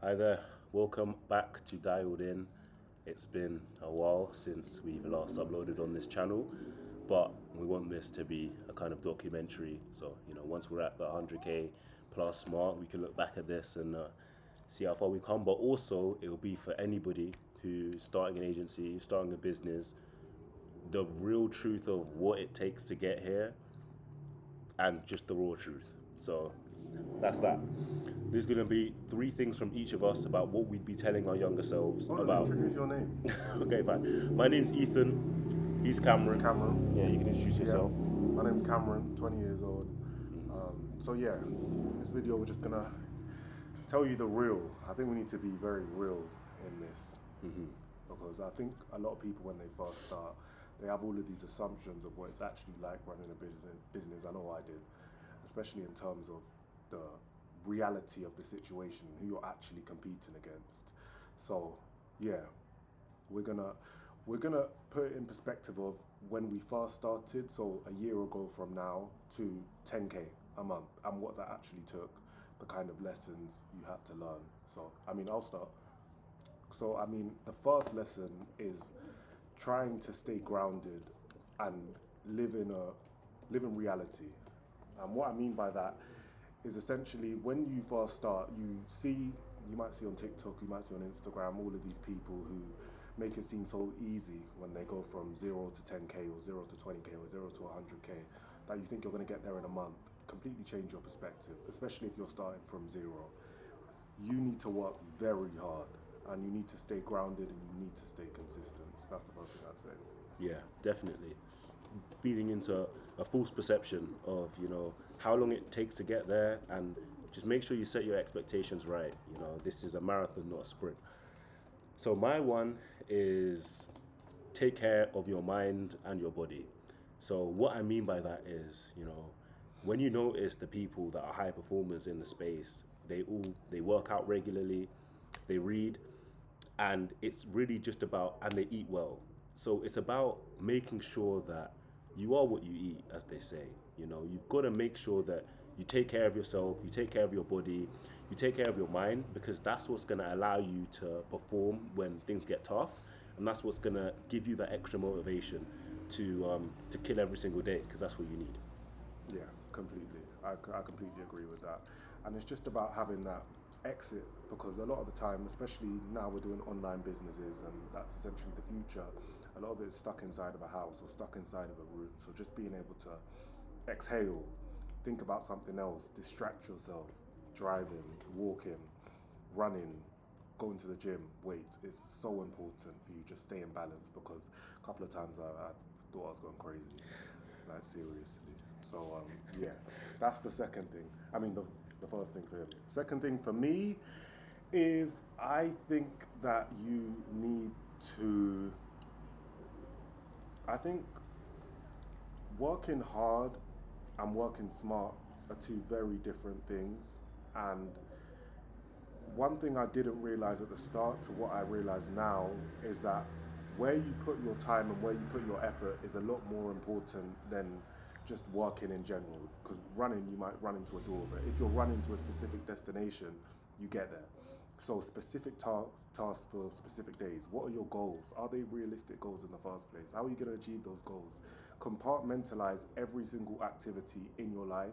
Hi there, welcome back to Dialed In. It's been a while since we've last uploaded on this channel, but we want this to be a kind of documentary. So, once we're at the 100k plus mark, we can look back at this and see how far we come. But also, it'll be for anybody who's starting an agency, starting a business, the real truth of what it takes to get here and just the raw truth. So that's that. There's gonna be three things from each of us about what we'd be telling our younger selves Hold on, about. introduce your name. Okay, fine. My name's Ethan. He's Cameron. Cameron. Yeah, you can introduce Yeah, yourself. my name's Cameron, 20 years old. So yeah, this video we're just gonna tell you the real. I think we need to be very real in this because I think a lot of people when they first start, they have all of these assumptions of what it's actually like running a business. I know I did, especially in terms of the reality of the situation, who you're actually competing against. So yeah, we're gonna we're gonna put it in perspective of when we first started, so a year ago from now, to 10k a month, and what that actually took, the kind of lessons you had to learn. So I mean, I'll start. So I mean, the first lesson is trying to stay grounded and live in reality. And what I mean by that is essentially when you first start, you might see on TikTok, you might see on Instagram, all of these people who make it seem so easy when they go from 0 to 10k or 0 to 20k or 0 to 100k that you think you're going to get there in a month. Completely change your perspective, especially if you're starting from zero. You need to work very hard and you need to stay grounded and you need to stay consistent. So that's the first thing I'd say. Yeah, definitely. Feeding into a false perception of how long it takes to get there, and just make sure you set your expectations right. This is a marathon, not a sprint. So my one is take care of your mind and your body. So what I mean by that is, when you notice the people that are high performers in the space, they work out regularly, they read, and it's really just about, and they eat well. So it's about making sure that you are what you eat, as they say. You've got to make sure that you take care of yourself, you take care of your body, you take care of your mind, because that's what's going to allow you to perform when things get tough, and that's what's going to give you that extra motivation to kill every single day, because that's what you need. Yeah, completely. I completely agree with that. And it's just about having that exit because a lot of the time, especially now we're doing online businesses and that's essentially the future, a lot of it is stuck inside of a house or stuck inside of a room. So just being able to exhale, think about something else, distract yourself, driving, walking, running, going to the gym, weight is so important for you just stay in balance because a couple of times I thought I was going crazy, like seriously. So yeah, that's the second thing. I mean the first thing for him. Second thing for me is I think that you need to. I think working hard and working smart are two very different things. And one thing I didn't realize at the start to what I realize now is that where you put your time and where you put your effort is a lot more important than just working in general. Because running, you might run into a door, but if you're running to a specific destination, you get there. So specific tasks for specific days. What are your goals? Are they realistic goals in the first place? How are you going to achieve those goals? Compartmentalize every single activity in your life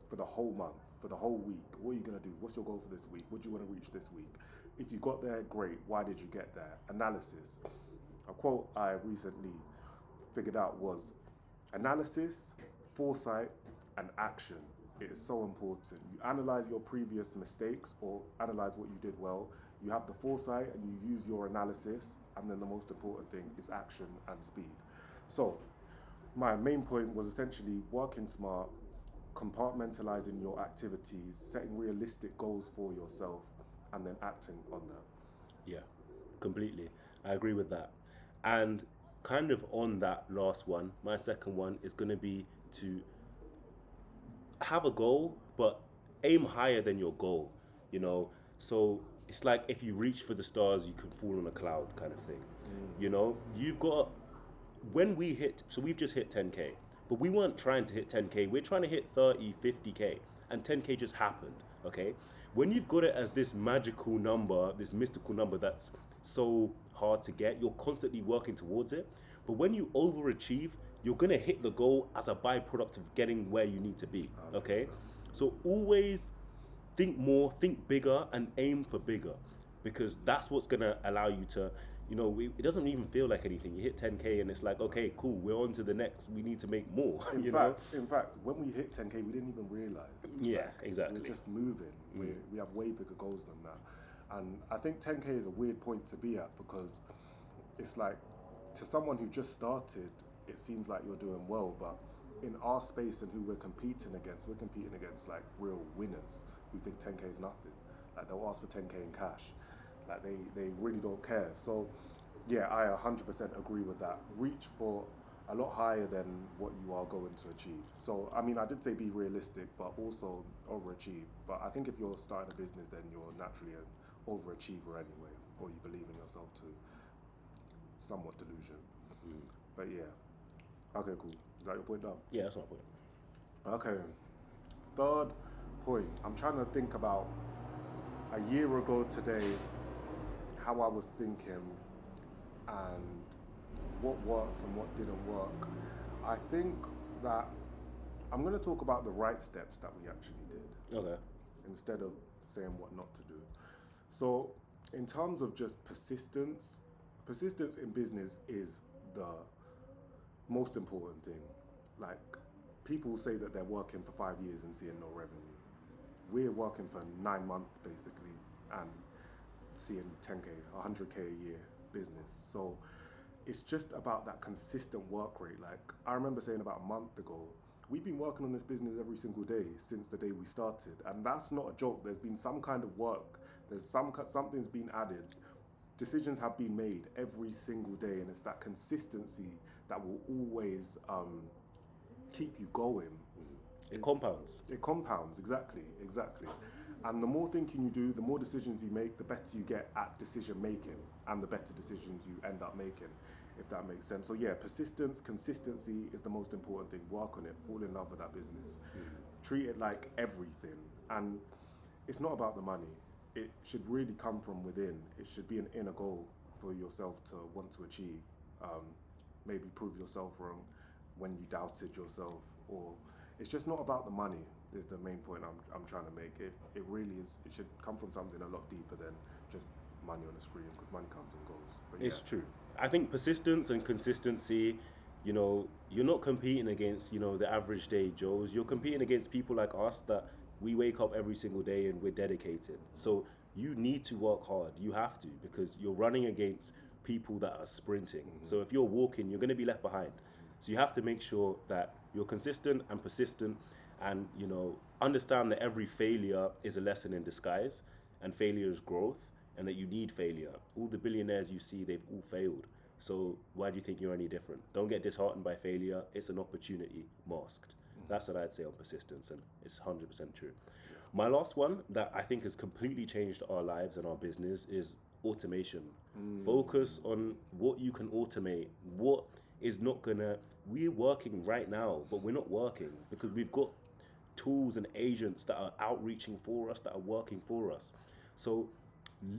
for the whole month, for the whole week. What are you going to do? What's your goal for this week? What do you want to reach this week? If you got there, great. Why did you get there? Analysis. A quote I recently figured out was analysis, foresight, and action. It is so important. You analyze your previous mistakes or analyze what you did well. You have the foresight and you use your analysis. And then the most important thing is action and speed. So, my main point was essentially working smart, compartmentalizing your activities, setting realistic goals for yourself, and then acting on that. Yeah, completely. I agree with that. And kind of on that last one, my second one is going to be to have a goal, but aim higher than your goal, you know? So it's like if you reach for the stars, you can fall on a cloud kind of thing. You've got, when we hit, so we've just hit 10K, but we weren't trying to hit 10K. We're trying to hit 30, 50K, and 10K just happened, okay? when you've got it as this magical number, this mystical number that's so hard to get, you're constantly working towards it. But when you overachieve, you're gonna hit the goal as a byproduct of getting where you need to be. Okay, so always think more, think bigger, and aim for bigger, because that's what's gonna allow you to, it doesn't even feel like anything. You hit 10K and it's like, okay, cool, we're on to the next. We need to make more. In fact, when we hit 10K, we didn't even realize. Yeah, exactly. We're just moving. We have way bigger goals than that. And I think 10K is a weird point to be at, because it's like, to someone who just started, it seems like you're doing well, but in our space and who we're competing against like real winners who think 10K is nothing. Like, they'll ask for 10K in cash. Like, they really don't care. So yeah, I 100% agree with that. Reach for a lot higher than what you are going to achieve. So I mean, I did say be realistic, but also overachieve. But I think if you're starting a business, then you're naturally an overachiever anyway, or you believe in yourself too. Somewhat delusion. But yeah. Okay, cool. Is that your point down? Yeah, that's my point. Okay. Third point. I'm trying to think about a year ago today, how I was thinking and what worked and what didn't work. I think that I'm going to talk about the right steps that we actually did. Okay. Instead of saying what not to do. So in terms of just persistence in business is the most important thing. Like, people say that they're working for 5 years and seeing no revenue. We're working for 9 months basically and seeing 10K, 100K a year business. So it's just about that consistent work rate. Like, I remember saying about a month ago, we've been working on this business every single day since the day we started. And that's not a joke. There's been some kind of work. Something's been added. Decisions have been made every single day. And it's that consistency that will always keep you going. It compounds. It compounds, exactly. And the more thinking you do, the more decisions you make, the better you get at decision making, and the better decisions you end up making, if that makes sense. So yeah, persistence, consistency is the most important thing. Work on it, fall in love with that business. Treat it like everything. And it's not about the money. It should really come from within. It should be an inner goal for yourself to want to achieve. Maybe prove yourself wrong when you doubted yourself, or it's just not about the money is the main point I'm trying to make. It really is. It should come from something a lot deeper than just money on the screen, because money comes and goes. But it's true. I think persistence and consistency, you're not competing against, the average day Joes. You're competing against people like us that we wake up every single day and we're dedicated. So you need to work hard. You have to, because you're running against people that are sprinting. So if you're walking, you're going to be left behind. So you have to make sure that you're consistent and persistent, and understand that every failure is a lesson in disguise, and failure is growth, and that you need failure. All the billionaires you see, they've all failed. So why do you think you're any different? Don't get disheartened by failure. It's an opportunity masked. That's what I'd say on persistence, and it's 100% true. My last one that I think has completely changed our lives and our business is automation. Focus on what you can automate. What is not gonna, we're working right now, but we're not working because we've got tools and agents that are outreaching for us, that are working for us. So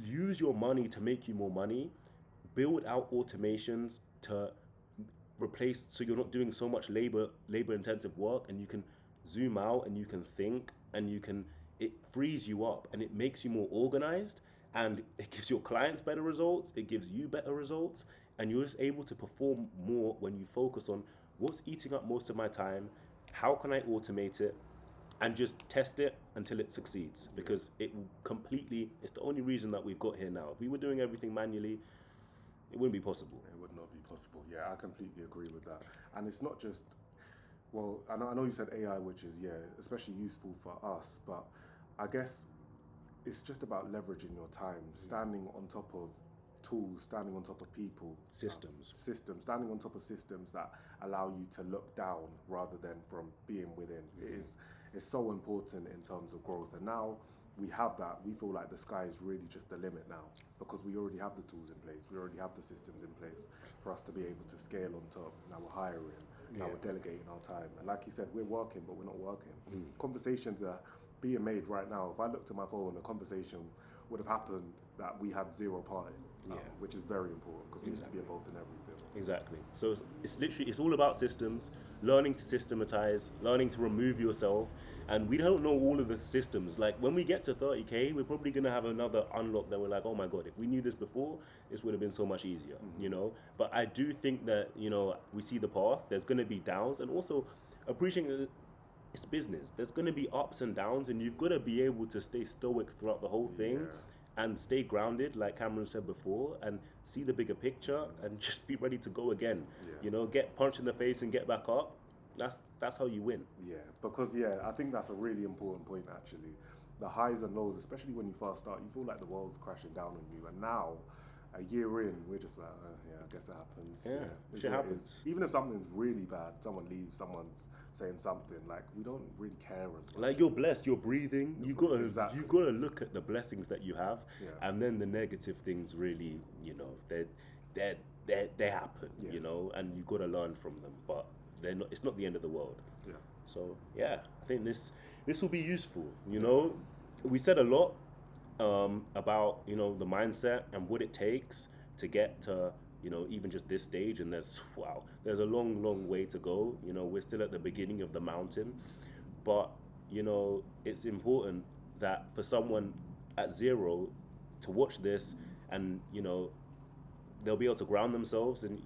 use your money to make you more money. Build out automations to replace, so you're not doing so much labor intensive work, and you can zoom out and you can think, and it frees you up and it makes you more organized, and it gives your clients better results, it gives you better results, and you're just able to perform more when you focus on what's eating up most of my time, how can I automate it, and just test it until it succeeds, because it's the only reason that we've got here now. If we were doing everything manually, it wouldn't be possible. It would not be possible. Yeah, I completely agree with that. And it's not just, well, I know you said AI, which is, especially useful for us, but I guess it's just about leveraging your time, standing on top of tools, standing on top of people. Systems, standing on top of systems that allow you to look down rather than from being within. It's so important in terms of growth. And now we have that. We feel like the sky is really just the limit now, because we already have the tools in place. We already have the systems in place for us to be able to scale on top. Now we're hiring. Now we're delegating our time. And like you said, we're working, but we're not working. Conversations are being made right now. If I looked at my phone, the conversation would have happened that we had zero part in, which is very important because we used to be involved in everything. Exactly. So it's literally, it's all about systems, learning to systematize, learning to remove yourself. And we don't know all of the systems. Like when we get to 30K, we're probably going to have another unlock that we're like, oh my God, if we knew this before, this would have been so much easier, you know? But I do think that, you know, we see the path, there's going to be downs, and also appreciating that it's business. There's going to be ups and downs, and you've got to be able to stay stoic throughout the whole thing. And stay grounded, like Cameron said before, and see the bigger picture, and just be ready to go again. You know, get punched in the face and get back up. That's how you win. Yeah, because I think that's a really important point actually. The highs and lows, especially when you first start, you feel like the world's crashing down on you, and now, a year in, we're just like, I guess it happens. Yeah, shit happens. Even if something's really bad, someone leaves, someone's saying something, like we don't really care as much. Like you're blessed, you're breathing. You gotta look at the blessings that you have, and then the negative things really, you know, they happen, you know, and you gotta learn from them. But they're not. It's not the end of the world. Yeah. So I think this will be useful. You know, we said a lot about, you know, the mindset and what it takes to get to, you know, even just this stage, and there's a long way to go. You know, we're still at the beginning of the mountain, but you know, it's important that for someone at zero to watch this, and you know, they'll be able to ground themselves, and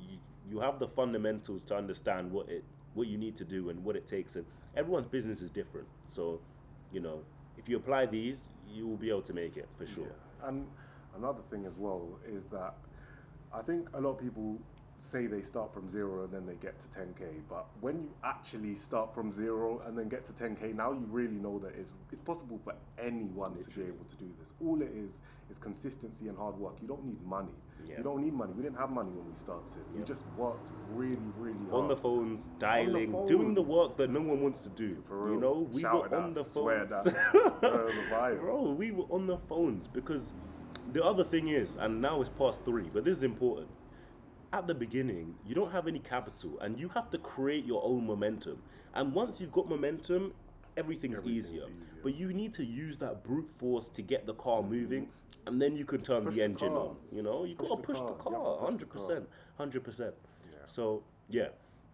you have the fundamentals to understand what you need to do and what it takes, and everyone's business is different. So, you know, if you apply these, you will be able to make it for sure. And another thing as well is that I think a lot of people say they start from zero and then they get to 10K, but when you actually start from zero and then get to 10K, now you really know that it's possible for anyone to be able to do this. All it is consistency and hard work. You don't need money. You don't need money. We didn't have money when we started. We just worked really, really hard. On the phones, dialing, doing the work that no one wants to do. For real. You know, we were on the phones. Bro, we were on the phones because the other thing is, and now it's past 3, but this is important. At the beginning, you don't have any capital, and you have to create your own momentum. And once you've got momentum, everything's easier. But you need to use that brute force to get the car moving, and then you can turn the engine on. You know, you gotta push the car, 100%, 100%. So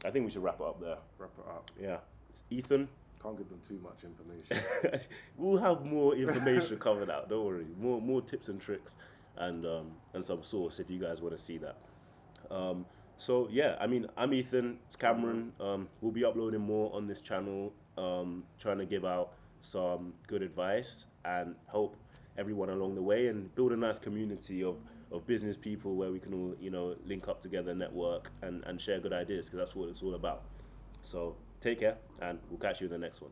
I think we should wrap it up there. Wrap it up. Yeah, Ethan. Can't give them too much information. We'll have more information coming out. Don't worry. More tips and tricks, and some source if you guys want to see that. So I mean, I'm Ethan, it's Cameron. We'll be uploading more on this channel, trying to give out some good advice and help everyone along the way, and build a nice community of business people where we can all, you know, link up together, network, and share good ideas, because that's what it's all about. So take care, and we'll catch you in the next one.